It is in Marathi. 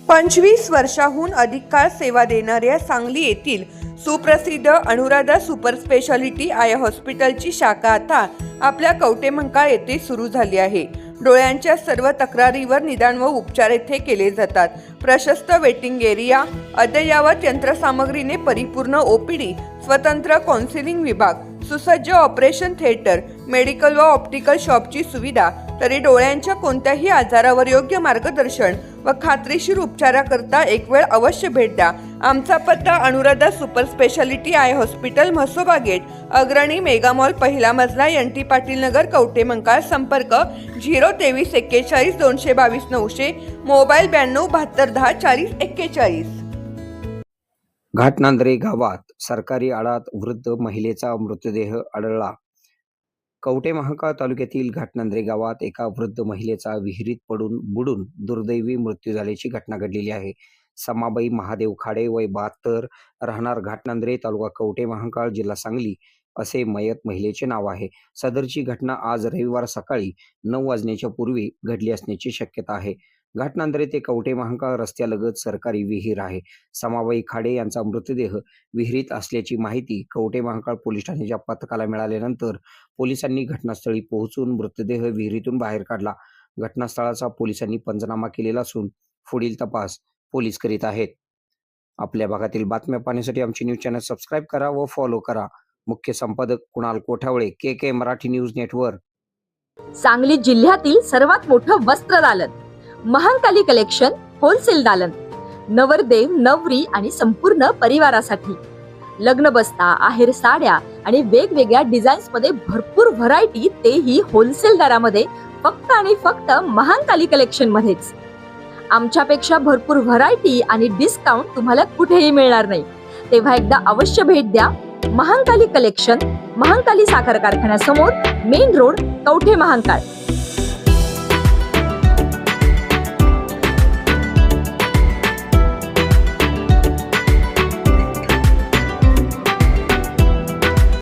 25 वर्षाहून अधिक काळ सेवा देणाऱ्या सांगली येथील सुप्रसिद्ध अनुराधा सुपर स्पेशालिटी आय हॉस्पिटलची शाखा आता आपल्या कवठेमहांकाळ येथे सुरू झाली आहे। डोळ्यांच्या सर्व तक्रारीवर निदान व उपचार येथे केले जातात। प्रशस्त वेटिंग एरिया, अद्ययावत यंत्रसामग्रीने परिपूर्ण ओपीडी, स्वतंत्र काउन्सिलिंग विभाग, सुसज्ज ऑपरेशन थिएटर, मेडिकल व ऑप्टिकल शॉपची सुविधा, तरी डोळ्यांच्या कोणत्याही आजारावर योग्य मार्गदर्शन व खात्रीशीर उपचाराकरता एक वेळ अवश्य भेट द्या। आमचा पत्ता Anuradha super speciality eye hospital, Mhasoba gate, Agrani mega mall, पहिला मजला, NT पाटील नगर, कवठेमहांकाळ। संपर्क 023 41 222 900, मोबाईल 92 72 10 40 41। घाटनांद्रे गावात सरकारी आडात वृद्ध महिलेचा मृतदेह आढळला। कवठेमहांकाळ तालुक्यातील घाटनांद्रे गावात एका वृद्ध महिलेचा विहिरीत पडून बुडून दुर्दैवी मृत्यू झाल्याची घटना घडलेली आहे। समाबाई महादेव खाडे, वय 72, राहणार घाटनांद्रे, तालुका कवठेमहांकाळ, जिल्हा सांगली असे मयत महिलेचे नाव आहे। सदरची घटना आज रविवार सकाळी 9 वाजण्याच्या पूर्वी घडली असण्याची शक्यता आहे। घाटनांद्रे ते कवठेमहांकाळ रस्त्यालगत सरकारी विहीर आहे। समाबाई खाडे यांचा मृतदेह विहिरीत असल्याची माहिती कवठेमहांकाळ पोलीस ठाण्याच्या पथकाला मिळाल्यानंतर पोलिसांनी घटनास्थळी पोहोचून मृतदेह विहिरीतून बाहेर काढला। घटनास्थळाचा पोलिसांनी पंचनामा केलेला असून पुढील तपास पोलीस करीत आहेत। आपल्या भागातील बातम्या पाहण्यासाठी आमचे न्यूज चॅनल सबस्क्राईब करा व फॉलो करा। मुख्य संपादक Kunal Kothawale, KK Marathi news network. Sangli जिल्ह्यातील सर्वात मोठं वस्त्र दालन, महांकाली कलेक्शन होलसेल दालन, नवरदेव, नवरी आणि संपूर्ण परिवारासाठी लग्न बस्ता, आहेर साड्या आणि वेगवेगळ्या डिझाईन्स मध्ये भरपूर व्हरायटी, तेही होलसेल दरामध्ये, फक्त आणि फक्त महांकाली कलेक्शन मध्येच। आमच्यापेक्षा भरपूर व्हरायटी आणि डिस्काउंट तुम्हाला कुठेही मिळणार नाही। तेव्हा एकदा अवश्य भेट द्या। महांकाली कलेक्शन, महांकाली साखर कारखान्यासमोर, मेन रोड, कवठेमहांकाळ।